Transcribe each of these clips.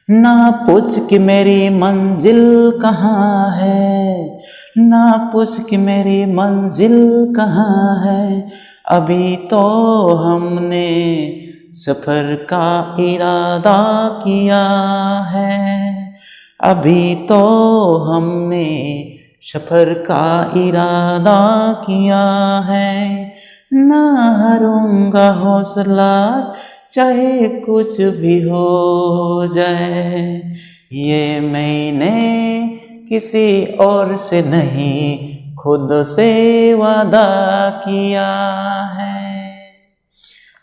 ना पूछ कि मेरी मंजिल कहाँ है, ना पूछ कि मेरी मंजिल कहाँ है, अभी तो हमने सफ़र का इरादा किया है, अभी तो हमने सफ़र का इरादा किया है। ना हारूंगा हौसला चाहे कुछ भी हो जाए, ये मैंने किसी और से नहीं खुद से वादा किया है।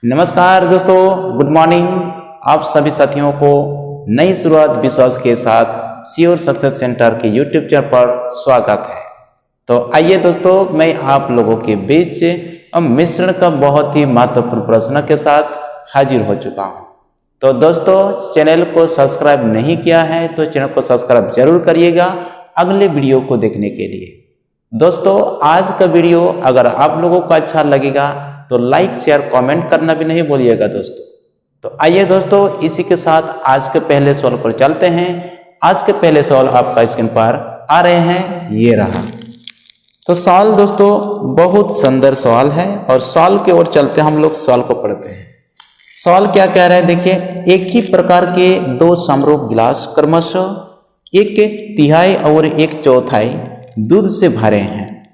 नमस्कार दोस्तों, गुड मॉर्निंग। आप सभी साथियों को नई शुरुआत विश्वास के साथ श्योर सक्सेस सेंटर के यूट्यूब चैनल पर स्वागत है। तो आइए दोस्तों, मैं आप लोगों के बीच मिश्रण का बहुत ही महत्वपूर्ण प्रश्न के साथ हाजिर हो चुका हूँ। तो दोस्तों, चैनल को सब्सक्राइब नहीं किया है तो चैनल को सब्सक्राइब जरूर करिएगा अगले वीडियो को देखने के लिए। दोस्तों, आज का वीडियो अगर आप लोगों को अच्छा लगेगा तो लाइक शेयर कमेंट करना भी नहीं भूलिएगा दोस्तों। तो आइए दोस्तों, इसी के साथ आज के पहले सवाल पर चलते हैं। आज के पहले सवाल आपका स्क्रीन पर आ रहे हैं, ये रहा। तो सवाल दोस्तों बहुत सुंदर सवाल है और सवाल की ओर चलते हम लोग सवाल को पढ़ते हैं। सवाल क्या कह रहा है, देखिए। एक ही प्रकार के दो समरूप गिलास क्रमशः एक तिहाई और एक चौथाई दूध से भरे हैं।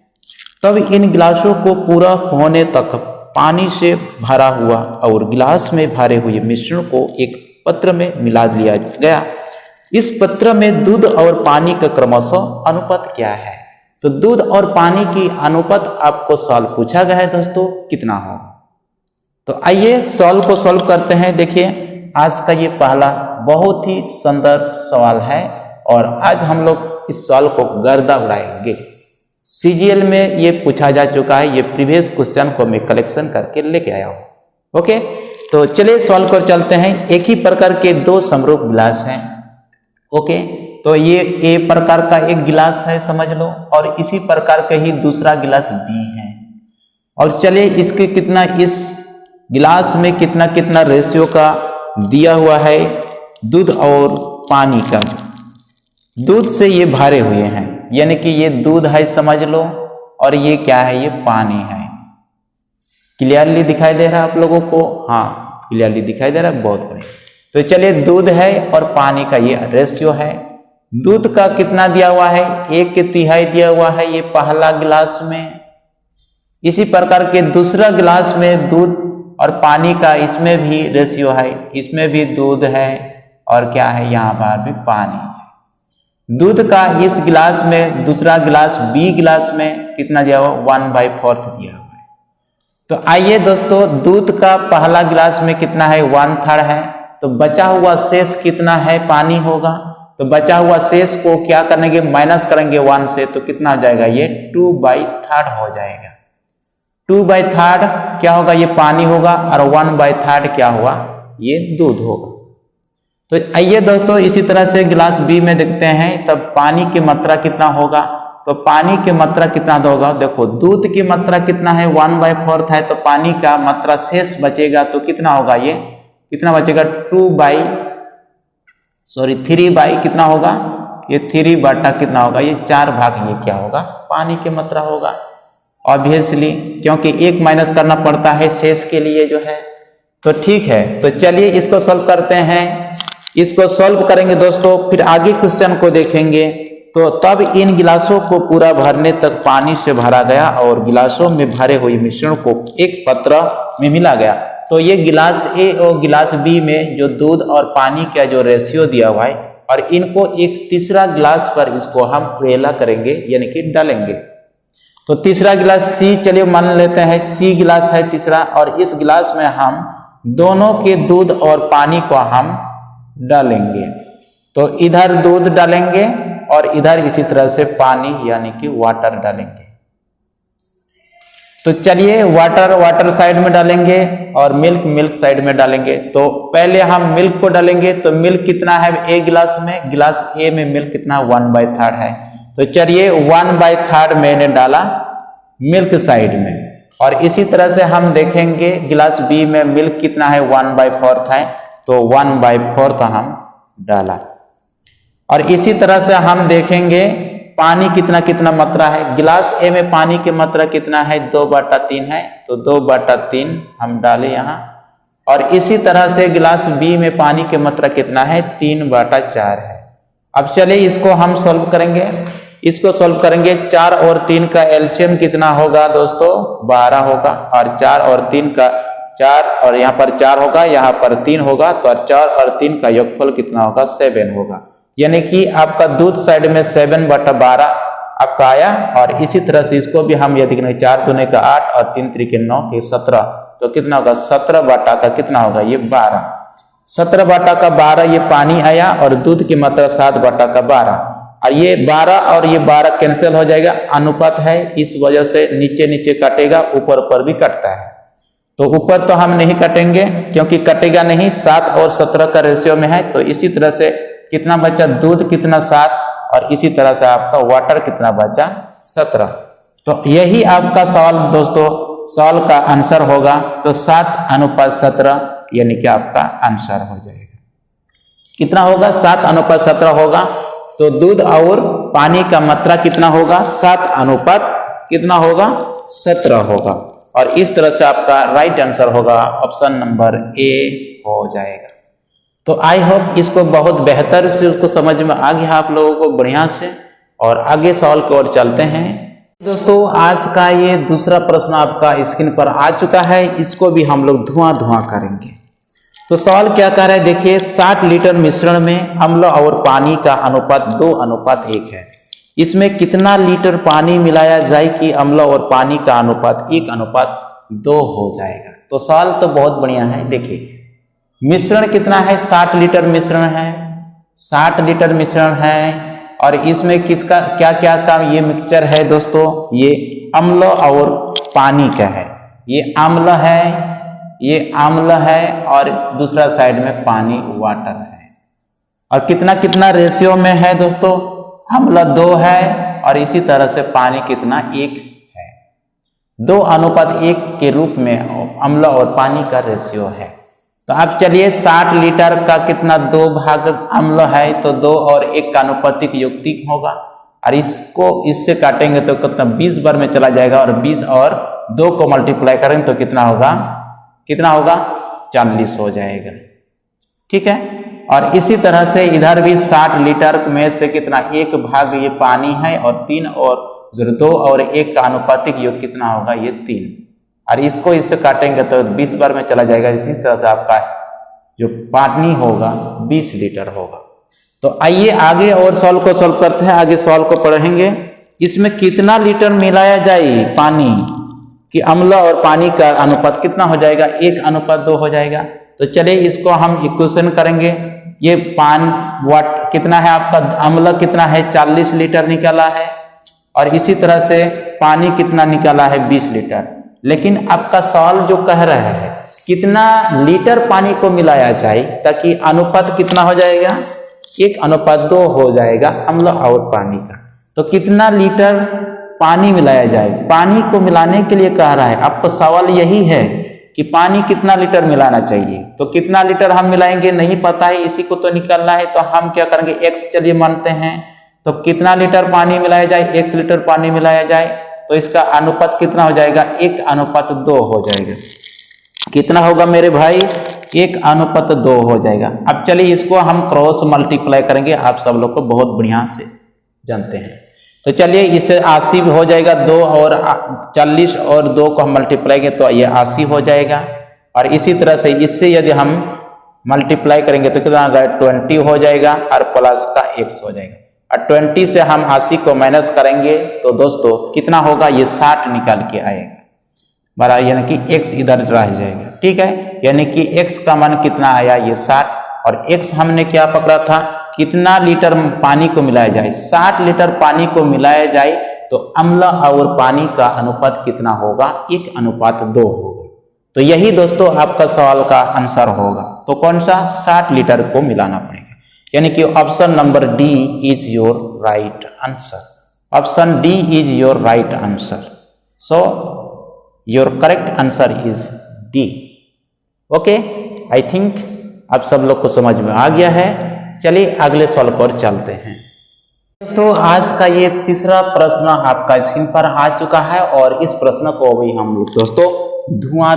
तब इन गिलासों को पूरा होने तक पानी से भरा हुआ और गिलास में भरे हुए मिश्रण को एक पात्र में मिला लिया गया। इस पात्र में दूध और पानी का क्रमशः अनुपात क्या है? तो दूध और पानी की अनुपात आपको सवाल पूछा गया है दोस्तों, कितना होगा? तो आइए सवाल को सॉल्व करते हैं। देखिए, आज का ये पहला बहुत ही सुंदर सवाल है और आज हम लोग इस सवाल को गर्दा उड़ाएंगे। सीजीएल में ये पूछा जा चुका है, ये प्रीवियस क्वेश्चन को मैं कलेक्शन करके लेके आया हूँ। ओके, तो चलिए सवाल को चलते हैं। एक ही प्रकार के दो समरूप गिलास हैं। ओके, तो ये ए प्रकार का एक गिलास है समझ लो, और इसी प्रकार का ही दूसरा गिलास बी है। और चलिए इसके कितना, इस गिलास में कितना कितना रेशियो का दिया हुआ है दूध और पानी का। दूध से ये भरे हुए हैं, यानी कि ये दूध है समझ लो, और ये क्या है, ये पानी है। क्लियरली दिखाई दे रहा है आप लोगों को? हाँ, क्लियरली दिखाई दे रहा है, बहुत बढ़िया। तो चलिए, दूध है और पानी का ये रेशियो है। दूध का कितना दिया हुआ है, 1/3 दिया हुआ है ये पहला गिलास में। इसी प्रकार के दूसरा गिलास में दूध और पानी का इसमें भी रेशियो है, इसमें भी दूध है और क्या है, यहाँ पर भी पानी है। दूध का इस गिलास में, दूसरा गिलास बी गिलास में कितना दिया हुआ, 1/4 दिया हुआ है। तो आइए दोस्तों, दूध का पहला गिलास में कितना है, 1/3 है। तो बचा हुआ शेष कितना है, पानी होगा। तो बचा हुआ शेष को क्या करेंगे, माइनस करेंगे 1 से, तो कितना हो जाएगा, ये 2/3 हो जाएगा। 2/3 क्या होगा, ये पानी होगा, और 1/3 क्या होगा, ये दूध होगा। तो आइए दोस्तों, इसी तरह से गिलास बी में देखते हैं। तब पानी की मात्रा कितना होगा, तो पानी की मात्रा कितना होगा, देखो दूध की मात्रा कितना है, 1/4 है। तो पानी का मात्रा शेष बचेगा तो कितना होगा, ये कितना बचेगा, 3 कितना होगा, ये 3 कितना होगा, ये 4 भाग, ये क्या होगा, पानी की मात्रा होगा ऑब्वियसली, क्योंकि 1 माइनस करना पड़ता है शेष के लिए जो है। तो ठीक है, तो चलिए इसको सॉल्व करते हैं। इसको सॉल्व करेंगे दोस्तों, फिर आगे क्वेश्चन को देखेंगे। तो तब इन गिलासों को पूरा भरने तक पानी से भरा गया और गिलासों में भरे हुए मिश्रण को एक पात्र में मिला गया। तो ये गिलास ए और गिलास बी में जो दूध और पानी का जो रेशियो दिया हुआ है, और इनको एक तीसरा गिलास पर इसको हम वेला करेंगे, यानी कि डालेंगे। तो तीसरा गिलास सी, चलिए मान लेते हैं सी गिलास है तीसरा, और इस गिलास में हम दोनों के दूध और पानी को हम डालेंगे। तो इधर दूध डालेंगे और इधर इसी तरह से पानी यानी कि वाटर डालेंगे। तो चलिए वाटर साइड में डालेंगे और मिल्क साइड में डालेंगे। तो पहले हम मिल्क को डालेंगे। तो मिल्क कितना है ए गिलास में, गिलास ए में मिल्क कितना 1/3 है। तो चलिए 1/3 मैंने डाला मिल्क साइड में, और इसी तरह से हम देखेंगे गिलास बी में मिल्क कितना है 1/4 है। तो 1/4 हम डाला। और इसी तरह से हम देखेंगे पानी कितना कितना मात्रा है। गिलास ए में पानी की मात्रा कितना है, 2/3 है, तो 2/3 हम डालें यहाँ। और इसी तरह से गिलास बी में पानी की मात्रा कितना है, 3/4 है। अब चलिए इसको हम सॉल्व करेंगे। इसको सॉल्व करेंगे, 4 और 3 का एलसीएम कितना होगा दोस्तों, 12 होगा। और 4 और 3 का 4 और यहाँ पर 4 होगा, यहाँ पर 3 होगा, तो 4 और 3 का योगफल कितना होगा, 7 होगा। यानी कि आपका दूध साइड में 7/12 आपका आया। और इसी तरह से इसको भी हम यदि 4 दूने का 8 और 3 3 के 9 के 17, तो कितना होगा, 17 का कितना होगा, ये 12। 17/12 ये पानी आया और दूध की मात्रा 7/12। और ये 12 और ये 12 कैंसिल हो जाएगा, अनुपात है, इस वजह से नीचे नीचे कटेगा, ऊपर ऊपर भी कटता है। तो ऊपर तो हम नहीं कटेंगे क्योंकि कटेगा नहीं, 7 और 17 का रेशियो में है। तो इसी तरह से कितना बचा, दूध कितना 7, और इसी तरह से आपका वाटर कितना बचा, 17। तो यही आपका सवाल दोस्तों, सवाल का आंसर होगा। तो 7/17 यानी कि आपका आंसर हो जाएगा। कितना होगा, 7/17 होगा। तो दूध और पानी का मात्रा कितना होगा, 7 कितना होगा, 17 होगा। और इस तरह से आपका राइट आंसर होगा ऑप्शन नंबर ए हो जाएगा। तो आई होप इसको बहुत बेहतर से उसको समझ में आ गया आप लोगों को बढ़िया से। और आगे सवाल की ओर चलते हैं दोस्तों। आज का ये दूसरा प्रश्न आपका स्क्रीन पर आ चुका है, इसको भी हम लोग धुआं करेंगे। तो सवाल क्या कह रहा है, देखिए 60 लीटर मिश्रण में अम्ल और पानी का अनुपात 2:1 है। इसमें कितना लीटर पानी मिलाया जाए कि अम्ल और पानी का अनुपात 1:2 हो जाएगा। तो सवाल तो बहुत बढ़िया है। देखिए मिश्रण कितना है, 60 लीटर मिश्रण है, 60 लीटर मिश्रण है। और इसमें किसका क्या क्या का ये मिक्सचर है दोस्तों, ये अम्ल और पानी का है। ये अम्ल है, ये अम्ल है, और दूसरा साइड में पानी वाटर है। और कितना कितना रेशियो में है दोस्तों, अम्ल 2 है और इसी तरह से पानी कितना 1 है। 2:1 के रूप में अम्ल और पानी का रेशियो है। तो अब चलिए 60 लीटर का कितना 2 भाग अम्ल है, तो 2 और 1 का अनुपातिक युक्तिक होगा। और इसको इससे काटेंगे तो कितना 20 बार में चला जाएगा। और 20 और 2 को मल्टीप्लाई करेंगे तो कितना होगा, 40 हो जाएगा। ठीक है। और इसी तरह से इधर भी 60 लीटर में से कितना 1 भाग ये पानी है, और 3 और 2 और 1 का अनुपातिक योग कितना होगा, ये 3। और इसको इससे काटेंगे तो 20 बार में चला जाएगा। इस तरह से आपका जो पानी होगा 20 लीटर होगा। तो आइए आगे और सवाल को सॉल्व करते हैं। आगे सवाल को पढ़ेंगे, इसमें कितना लीटर मिलाया जाए पानी कि अम्ल और पानी का अनुपात कितना हो जाएगा, 1:2 हो जाएगा। तो चलिए इसको हम इक्वेशन करेंगे। ये वाट कितना है आपका, अम्ल कितना है 40 लीटर निकाला है, और इसी तरह से पानी कितना निकाला है 20 लीटर। लेकिन आपका सवाल जो कह रहा है कितना लीटर पानी को मिलाया जाए ताकि अनुपात कितना हो जाएगा, 1:2 हो जाएगा अम्ल और पानी का। तो कितना लीटर पानी मिलाया जाए, पानी को मिलाने के लिए कह रहा है। आपका सवाल यही है कि पानी कितना लीटर मिलाना चाहिए। तो कितना लीटर हम मिलाएंगे नहीं पता है, इसी को तो निकालना है। तो हम क्या करेंगे, x चलिए मानते हैं। तो कितना लीटर पानी मिलाया जाए, x लीटर पानी मिलाया जाए, तो इसका अनुपात कितना हो जाएगा, 1:2 हो जाएगा। कितना होगा मेरे भाई, 1:2 हो जाएगा। अब चलिए इसको हम क्रॉस मल्टीप्लाई करेंगे, आप सब लोग को बहुत बढ़िया से जानते हैं। तो चलिए इससे 80 हो जाएगा, 2 और 40 और 2 को हम मल्टीप्लाई करें तो ये 80 हो जाएगा। और इसी तरह से इससे यदि हम मल्टीप्लाई करेंगे तो कितना होगा, 20 हो जाएगा, और प्लस का x हो जाएगा। और 20 से हम 80 को माइनस करेंगे तो दोस्तों कितना होगा, ये 60 निकाल के आएगा बड़ा, यानी कि x इधर रह जाएगा। ठीक है, यानी कि x का मान कितना आया, ये 60। और x हमने क्या पकड़ा था, कितना लीटर पानी को मिलाया जाए, 60 लीटर पानी को मिलाया जाए तो अम्ल और पानी का अनुपात कितना होगा, 1:2 होगा। तो यही दोस्तों आपका सवाल का आंसर होगा। तो कौन सा, 60 लीटर को मिलाना पड़ेगा। यानी कि option number D is your right answer. Option D is your right answer. So your correct answer is D. Okay, I think आप सब लोग को समझ में आ गया है। चलिए अगले सवाल पर चलते हैं। दोस्तों आज का ये तीसरा प्रश्न आपका स्क्रीन पर आ चुका है और इस प्रश्न को अभी हम लोग दोस्तों धुआं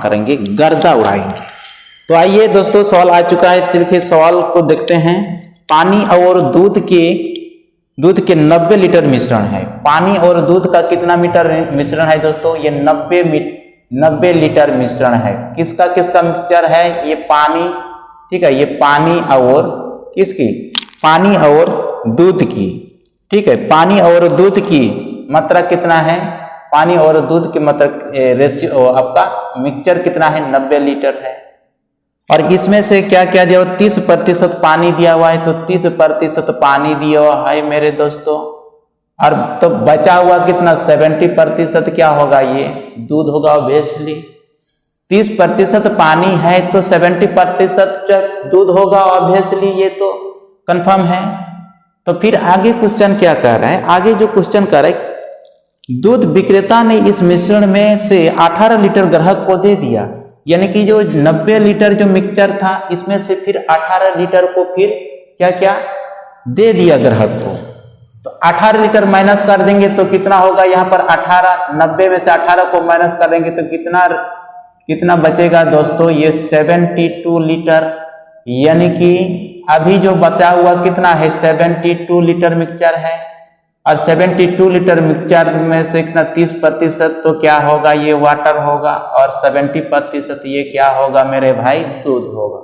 करेंगे, गर्दा उड़ाएंगे। तो आइए दोस्तों सवाल आ चुका है, देखिए सवाल को देखते हैं। पानी और दूध के 90 लीटर मिश्रण है। पानी और दूध का कितना मीटर मिश्रण है दोस्तों? ये 90 लीटर मिश्रण है। किसका मिक्सचर है? ये पानी, ठीक है, ये पानी और किसकी? पानी और दूध की, ठीक है। पानी और दूध की मात्रा कितना है? पानी और दूध की मात्रा रेशियो आपका मिक्सचर कितना है? 90 लीटर है। और इसमें से क्या क्या दिया हुआ? 30% पानी दिया हुआ है, तो 30% पानी दिया हुआ है मेरे दोस्तों। और तो बचा हुआ कितना? 70% क्या होगा? ये दूध होगा ऑब्वियसली। 30% पानी है तो 70% दूध होगा ऑब्वियसली, ये तो कंफर्म है। तो फिर आगे क्वेश्चन क्या कह रहा है? आगे जो क्वेश्चन कह रहा है, दूध विक्रेता ने इस मिश्रण में से 18 लीटर ग्राहक को दे दिया। यानी कि जो 90 लीटर जो मिक्सचर था, इसमें से फिर 18 लीटर को फिर क्या दे दिया ग्राहक को। तो 18 लीटर माइनस कर देंगे तो कितना होगा? यहाँ पर 18, 90 में से 18 को माइनस कर देंगे तो कितना बचेगा दोस्तों? ये 72 लीटर। यानी कि अभी जो बचा हुआ कितना है? 72 लीटर मिक्सचर है। और 72 लीटर मिक्सचर में से कितना? 30% तो क्या होगा? ये वाटर होगा। और 70% ये क्या होगा मेरे भाई? दूध होगा।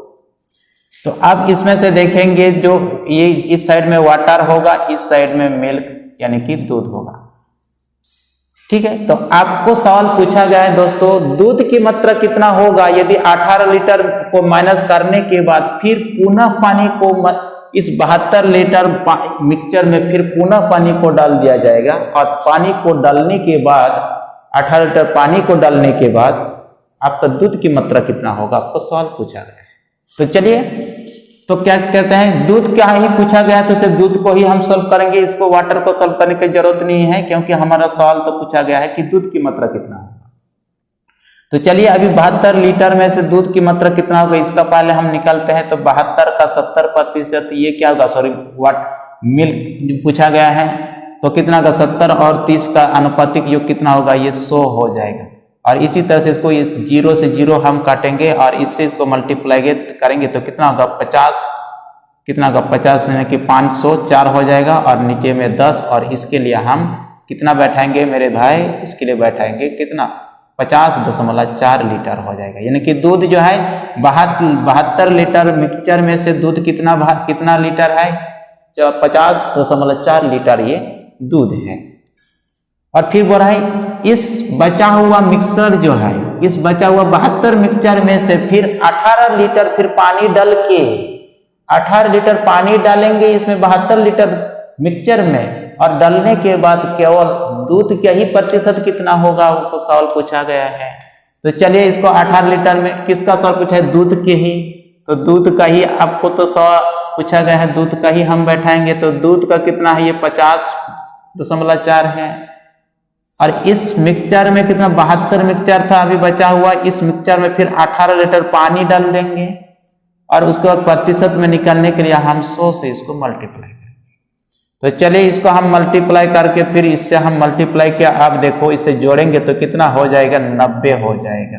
तो अब इसमें से देखेंगे, जो ये इस साइड में वाटर होगा, इस साइड में मिल्क यानी कि दूध होगा, ठीक है। तो आपको सवाल पूछा गया है दोस्तों, दूध की मात्रा कितना होगा यदि 18 लीटर को माइनस करने के बाद फिर पुनः पानी को इस 72 लीटर मिक्सचर में फिर पुनः पानी को डाल दिया जाएगा। और पानी को डालने के बाद 18 लीटर पानी को डालने के बाद आपका दूध की मात्रा कितना होगा, आपको सवाल पूछा गया है। तो चलिए, तो क्या कहते हैं, दूध क्या ही पूछा गया है तो सिर्फ दूध को ही हम सॉल्व करेंगे, इसको वाटर को सॉल्व करने की जरूरत नहीं है, क्योंकि हमारा सवाल तो पूछा गया है कि दूध की मात्रा कितना होगा। तो चलिए अभी 72 लीटर में से दूध की मात्रा कितना होगा इसका पहले हम निकालते हैं। तो 72 का 70% ये क्या होगा? सॉरी, मिल्क पूछा गया है, तो कितना का 70 और 30 का अनुपातिक योग कितना होगा? ये 100 हो जाएगा। और इसी तरह से इसको 0 से 0 हम काटेंगे और इससे इसको मल्टीप्लाई करेंगे तो कितना होगा? 50, कितना होगा? 50 यानी कि 504 हो जाएगा। और नीचे में 10, और इसके लिए हम कितना बैठाएंगे मेरे भाई? इसके लिए बैठाएंगे कितना? 50.4 लीटर हो जाएगा। यानी कि दूध जो है 72 लीटर मिक्सचर में से दूध कितना लीटर है? 50.4 लीटर ये दूध है। और फिर बोल रहा है इस बचा हुआ मिक्सर जो है, इस बचा हुआ 72 मिक्सचर में से फिर 18 लीटर फिर पानी डाल के 18 लीटर पानी डालेंगे इसमें 72 लीटर मिक्सचर में, और डालने के बाद केवल दूध का ही प्रतिशत कितना होगा उनको सवाल पूछा गया है। तो चलिए इसको 18 लीटर में किसका सवाल पूछा है? दूध के ही। तो दूध का ही आपको तो सवाल पूछा गया है, दूध का ही हम बैठाएंगे। तो दूध का कितना है? ये 50.4 है। और इस मिक्सचर में कितना? 72 मिक्सचर था अभी बचा हुआ, इस मिक्सचर में फिर 18 लीटर पानी डाल देंगे और उसके बाद प्रतिशत में निकालने के लिए हम 100 से इसको मल्टीप्लाई करेंगे। तो चलिए इसको हम मल्टीप्लाई करके फिर इससे हम मल्टीप्लाई किया, आप देखो इसे जोड़ेंगे तो कितना हो जाएगा? 90 हो जाएगा।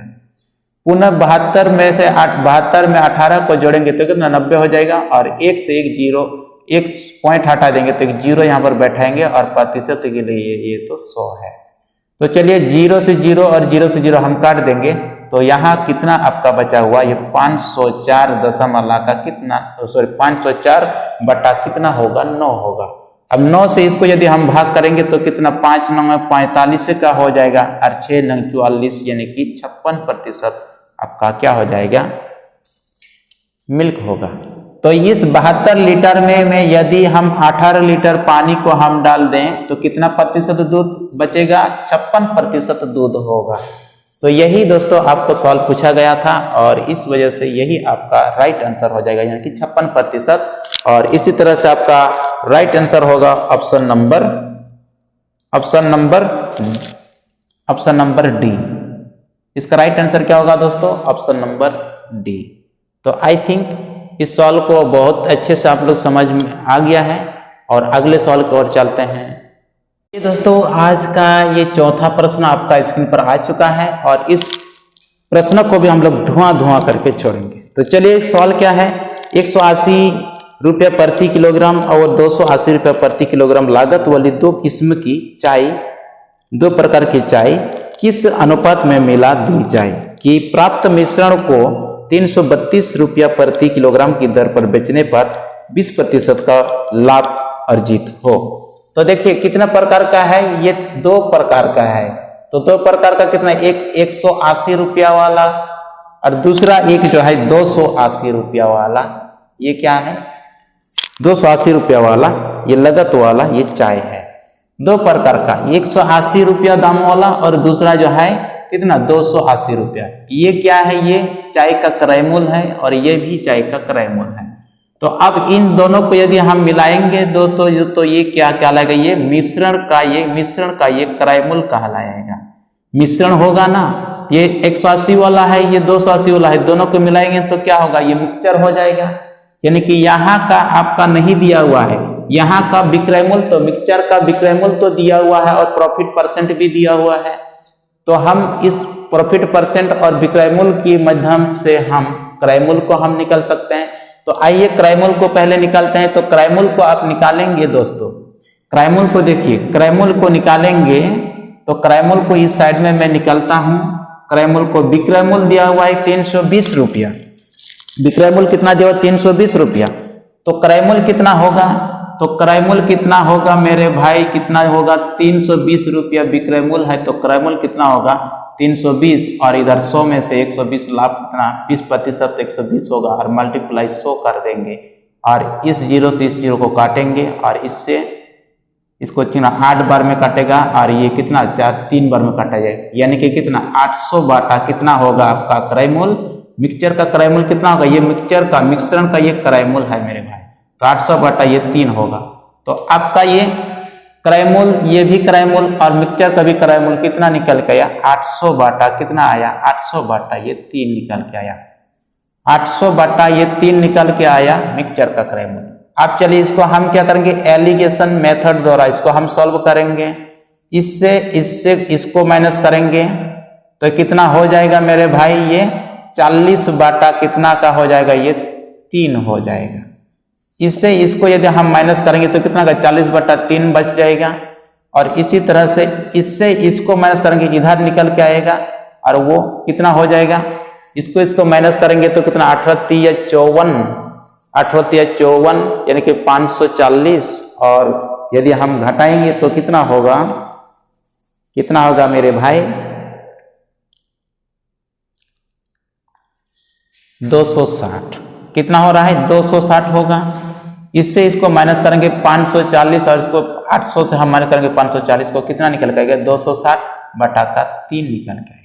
पुनः 72 में से 72 में 18 को जोड़ेंगे तो कितना? 90 हो जाएगा। और एक से एक जीरो, एक पॉइंट हटा देंगे तो एक जीरो यहाँ पर बैठाएंगे और प्रतिशत के लिए ये तो 100 है। तो चलिए 0 से 0 और 0 से 0 हम काट देंगे तो यहाँ कितना आपका बचा हुआ? ये 504 दशमलव का कितना, सॉरी 504 बटा कितना होगा? 9 होगा। अब 9 से इसको यदि हम भाग करेंगे तो कितना? 5 9 45 का हो जाएगा और 6 9 44 यानी कि 56% आपका क्या हो जाएगा? मिल्क होगा। तो इस 72 लीटर में यदि हम 18 लीटर पानी को हम डाल दें तो कितना प्रतिशत दूध बचेगा? 56% दूध होगा। तो यही दोस्तों आपको सवाल पूछा गया था और इस वजह से यही आपका राइट आंसर हो जाएगा, यानी कि 56%। और इसी तरह से आपका राइट आंसर होगा ऑप्शन नंबर डी। इसका राइट आंसर क्या होगा दोस्तों? Option number D. तो आई थिंक इस सवाल को बहुत अच्छे से आप लोग समझ में आ गया है और अगले सवाल की ओर चलते हैं। ये दोस्तों आज का ये चौथा प्रश्न आपका स्क्रीन पर आ चुका है और इस प्रश्न को भी हम लोग धुआं करके छोड़ेंगे। तो चलिए एक सवाल क्या है, 180 रुपये प्रति किलोग्राम और 280 रुपये प्रति किलोग्राम लागत वाली दो किस्म की चाय, दो प्रकार की चाय किस अनुपात में मिला दी जाए कि प्राप्त मिश्रण को 332 रुपया प्रति किलोग्राम की दर पर बेचने पर 20% का लाभ अर्जित हो। तो देखिए कितना प्रकार का है, ये दो प्रकार का है। तो दो प्रकार का कितना, एक 180 रुपया वाला और दूसरा एक जो है 280 रुपया वाला। ये क्या है, 280 रुपया वाला ये लागत वाला ये चाय है। दो प्रकार का, 180 रुपया दाम वाला और दूसरा जो है कितना 280 रुपया। ये क्या है, ये चाय का क्रय मूल्य है और ये भी चाय का क्रय मूल्य है। तो अब इन दोनों को यदि हम मिलाएंगे तो ये क्या कहलाएगा, ये मिश्रण का ये क्रय मूल्य कहलाएगा। मिश्रण होगा ना, ये 180 वाला है ये 280 वाला है, दोनों को मिलाएंगे तो क्या होगा, ये मिक्सचर हो जाएगा। यानी कि यहाँ का आपका नहीं दिया हुआ है, यहाँ का विक्रय मूल्य तो मिक्सचर का विक्रय मूल्य तो दिया हुआ है और प्रॉफिट परसेंट भी दिया हुआ है। तो हम इस प्रॉफिट परसेंट और विक्रय मूल्य के माध्यम से हम क्रय मूल्य को हम निकाल सकते हैं। तो आइए क्रय मूल्य को पहले निकालते हैं। तो क्रय मूल्य को आप निकालेंगे दोस्तों, क्रय मूल्य को देखिए, क्रय मूल्य को निकालेंगे तो क्रय मूल्य को इस साइड में मैं निकालता हूं। क्रय मूल्य को विक्रय मूल्य दिया हुआ है 320 रुपया, विक्रय मूल्य कितना दिया हुआ 320 रुपया। तो क्रय मूल्य कितना होगा, तो क्रय मूल्य कितना होगा मेरे भाई, कितना होगा 320 रुपया विक्रय मूल्य है। तो क्रय मूल्य कितना होगा 320 और इधर 100 में से 120 लाभ कितना 20% 120 होगा और मल्टीप्लाई 100 कर देंगे और इस जीरो से इस जीरो को काटेंगे और इससे इसको कितना 8 बार में काटेगा और ये कितना 3 बार में काटा जाएगा। यानी कि कितना 800 बाटा कितना होगा आपका क्रय मूल्य। मिक्सचर का क्रय मूल्य कितना होगा, ये मिक्सचर का मिश्रण का ये क्रय मूल्य है मेरे भाई। तो 800 बाटा ये 3 होगा। तो आपका ये क्रय मूल्य, ये भी क्रय मूल्य और मिक्सचर का भी क्रय मूल्य कितना निकल के आया 800 बाटा कितना आया 800 बाटा ये 3 निकल के आया। 800 बाटा ये 3 निकल के आया मिक्सचर का क्रय मूल्य। अब चलिए इसको हम क्या करेंगे, एलिगेशन मेथड द्वारा इसको हम सॉल्व करेंगे। इससे इसको माइनस करेंगे तो कितना हो जाएगा मेरे भाई, ये 40 बाटा कितना का हो जाएगा, ये 3 हो जाएगा। इससे इसको यदि हम माइनस करेंगे तो कितना का 40 बटा 3 बच जाएगा और इसी तरह से इससे इसको माइनस करेंगे इधर निकल के आएगा और वो कितना हो जाएगा, इसको माइनस करेंगे तो कितना 18 या 54 यानी कि 540 और यदि हम घटाएंगे तो कितना होगा मेरे भाई 260। कितना हो रहा है 260 होगा। इससे इसको माइनस करेंगे 540 और इसको 800 से हम माइनस करेंगे 540 को कितना निकल के आएगा 260 बटा का 3 निकल के आएगा।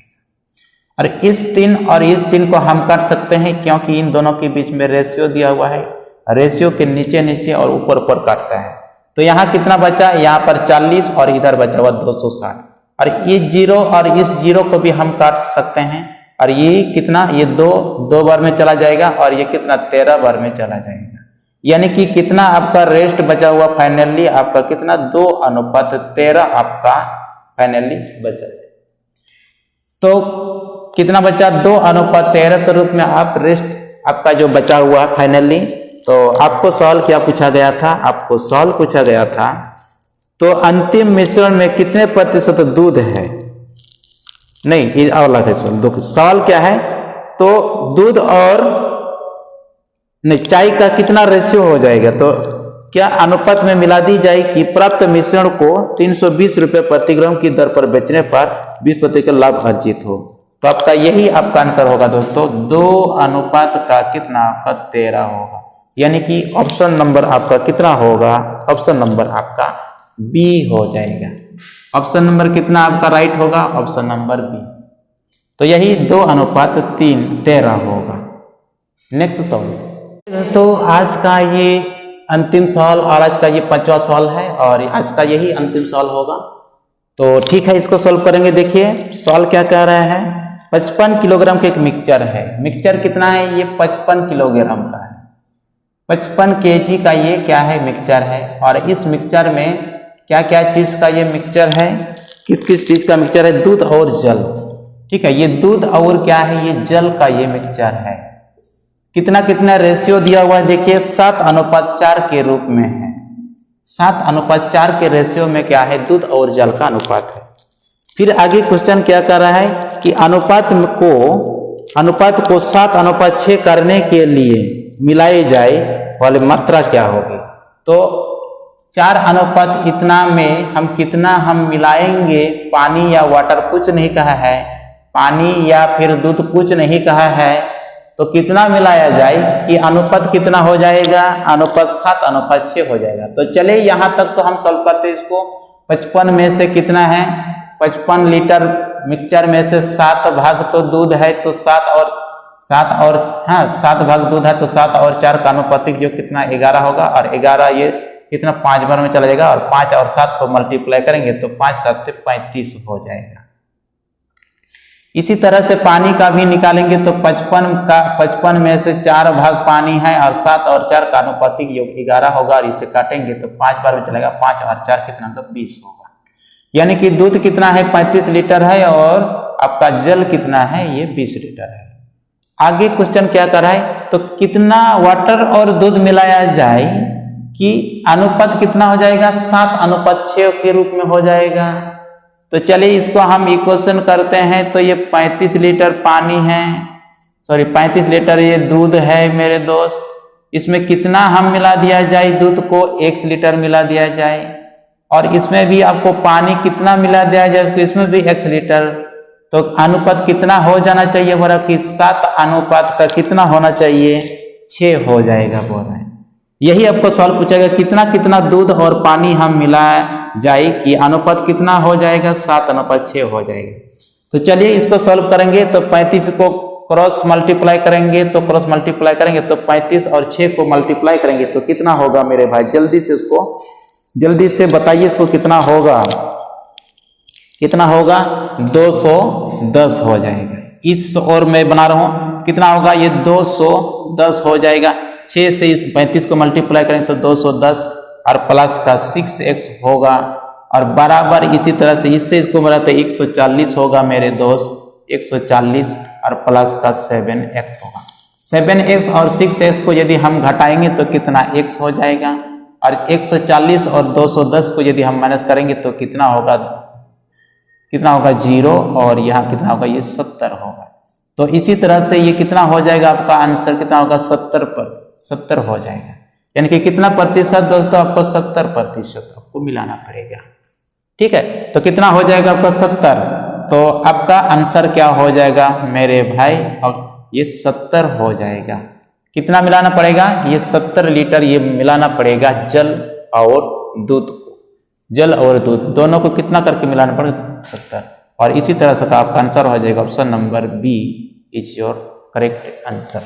और इस 3 और इस 3 को हम कर सकते हैं क्योंकि इन दोनों के बीच में रेशियो दिया हुआ है। रेशियो के नीचे और ऊपर काटता है। तो यहाँ कितना बचा, यहाँ पर 40 और इधर बचा हुआ 260 और ये 0 और इस 0 को भी हम काट सकते हैं और ये कितना, ये 2 बार में चला जाएगा और ये कितना 13 बार में चला जाएगा। यानी कि कितना आपका रेस्ट बचा हुआ फाइनली आपका कितना 2:13 आपका फाइनली बचा। तो कितना बचा 2:13 के रूप में आप रेस्ट आपका जो बचा हुआ फाइनली। तो आपको सवाल क्या पूछा गया था, आपको सवाल पूछा गया था तो अंतिम मिश्रण में कितने प्रतिशत दूध है, नहीं ये अलग है सवाल क्या है, तो दूध और नहीं चाय का कितना रेशियो हो जाएगा, तो क्या अनुपात में मिला दी जाए कि प्राप्त मिश्रण को 320 रुपये प्रति ग्राम की दर पर बेचने पर 20% का लाभ अर्जित हो। तो आपका यही आपका आंसर होगा दोस्तों, 2 अनुपात का कितना आपका 13 होगा। यानी कि ऑप्शन नंबर आपका कितना होगा, ऑप्शन नंबर आपका बी हो जाएगा। ऑप्शन नंबर कितना आपका राइट होगा, ऑप्शन नंबर बी। तो यही 2:13 होगा। नेक्स्ट सवाल दोस्तों, आज का ये अंतिम सवाल और आज का ये 5वां सवाल है और आज का यही अंतिम सवाल होगा। तो ठीक है, इसको सॉल्व करेंगे। देखिए सवाल क्या कह रहा है, 55 किलोग्राम का एक मिक्सचर है। मिक्सचर कितना है, ये 55 किलोग्राम का है। 55 kg का ये क्या है, मिक्सचर है। और इस मिक्सचर में क्या क्या चीज़ का ये मिक्सचर है, किस किस चीज़ का मिक्सचर है, दूध और जल। ठीक है, ये दूध और क्या है, ये जल का ये मिक्सचर है। कितना कितना रेशियो दिया हुआ है, देखिए 7:4 के रूप में है। 7:4 के रेशियो में क्या है, दूध और जल का अनुपात है। फिर आगे क्वेश्चन क्या कर रहा है कि अनुपात को 7:6 करने के लिए मिलाई जाए वाली मात्रा क्या होगी। तो 4 अनुपात इतना में हम कितना मिलाएंगे, पानी या वाटर कुछ नहीं कहा है, पानी या फिर दूध कुछ नहीं कहा है, तो कितना मिलाया जाए कि अनुपात कितना हो जाएगा, अनुपात 7:6 हो जाएगा। तो चले यहाँ तक तो हम सॉल्व करते हैं इसको। 55 में से कितना है, 55 लीटर मिक्सचर में से 7 भाग तो दूध है, तो 7 भाग दूध है, तो 7 और 4 का अनुपातिक जो कितना 11 होगा। और 11 ये कितना 5 बार में चला जाएगा, और 5 और 7 को मल्टीप्लाई करेंगे तो 5 7 35 हो जाएगा। इसी तरह से पानी का भी निकालेंगे तो 55 में से 4 भाग पानी है, और 7 और 4 का अनुपातिक योग 11 होगा। और इसे काटेंगे तो 5 बार में चलेगा, 5 और 4 कितना होगा, 20 होगा। यानी कि दूध कितना है, 35 लीटर है, और आपका जल कितना है, ये 20 लीटर है। आगे क्वेश्चन क्या कर रहा है, तो कितना वाटर और दूध मिलाया जाए कि अनुपात कितना हो जाएगा, 7:6 के रूप में हो जाएगा। तो चलिए इसको हम इक्वेशन करते हैं। तो ये 35 लीटर पानी है, 35 लीटर ये दूध है मेरे दोस्त। इसमें कितना हम मिला दिया जाए, दूध को x लीटर मिला दिया जाए, और इसमें भी आपको पानी कितना मिला दिया जाए, इसमें भी x लीटर। तो अनुपात कितना हो जाना चाहिए, बोला कि 7 अनुपात का कितना होना चाहिए, 6 हो जाएगा बोल रहे हैं। यही आपको सवाल पूछेगा, कितना कितना दूध और पानी हम मिला जाए कि अनुपात कितना हो जाएगा, 7:6 हो जाएगा। तो चलिए इसको सॉल्व करेंगे। तो 35 को क्रॉस मल्टीप्लाई करेंगे, तो 35 और 6 को मल्टीप्लाई करेंगे तो कितना होगा मेरे भाई, जल्दी से बताइए इसको कितना होगा, 210 हो जाएगा। इस और मैं बना रहा हूं, कितना होगा, ये 210 हो जाएगा। 6 से इस 35 को मल्टीप्लाई करें तो 210, और प्लस का 6x होगा, और बराबर इसी तरह से इससे इसको बढ़ा तो 140 होगा मेरे दोस्त, 140, और प्लस का 7x होगा। 7x और 6x को यदि हम घटाएंगे तो कितना x हो जाएगा, और 140 और 210 को यदि हम माइनस करेंगे तो कितना होगा 0, और यहाँ कितना होगा, ये 70 होगा। तो इसी तरह से ये कितना हो जाएगा, आपका आंसर कितना होगा, 70 हो जाएगा। यानी कि कितना प्रतिशत दोस्तों, आपको 70% आपको मिलाना पड़ेगा। ठीक है, तो कितना हो जाएगा आपका 70। तो आपका आंसर क्या हो जाएगा मेरे भाई, अब ये 70 हो जाएगा। कितना मिलाना पड़ेगा, ये 70 लीटर ये मिलाना पड़ेगा जल और दूध को। जल और दूध दोनों को कितना करके मिलाना पड़ेगा, 70। और इसी तरह से आपका आंसर हो जाएगा option number B is your correct answer.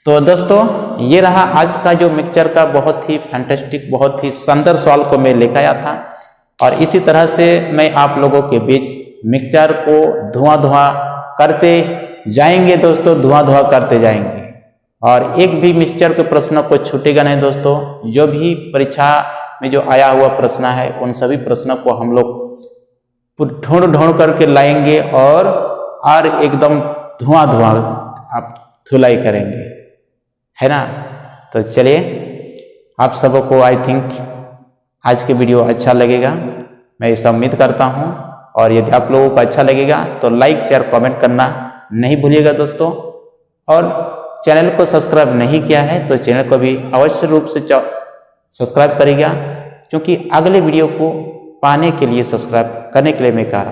तो दोस्तों ये रहा आज का जो मिक्सचर का बहुत ही फैंटास्टिक, बहुत ही सुंदर सवाल को मैं लेकर आया था। और इसी तरह से मैं आप लोगों के बीच मिक्सचर को धुआं करते जाएंगे दोस्तों, धुआं करते जाएंगे। और एक भी मिक्सचर के प्रश्न को छूटेगा नहीं दोस्तों। जो भी परीक्षा में जो आया हुआ प्रश्न है उन सभी प्रश्नों को हम लोग ढूंढ करके लाएंगे, और एकदम धुआं आप धुलाई करेंगे, है ना। तो चलिए आप सबको आई थिंक आज के वीडियो अच्छा लगेगा, मैं ऐसा उम्मीद करता हूं। और यदि आप लोगों को अच्छा लगेगा तो लाइक शेयर कमेंट करना नहीं भूलिएगा दोस्तों। और चैनल को सब्सक्राइब नहीं किया है तो चैनल को भी अवश्य रूप से सब्सक्राइब करिएगा, क्योंकि अगले वीडियो को पाने के लिए, सब्सक्राइब करने के लिए मैं कह रहा हूँ।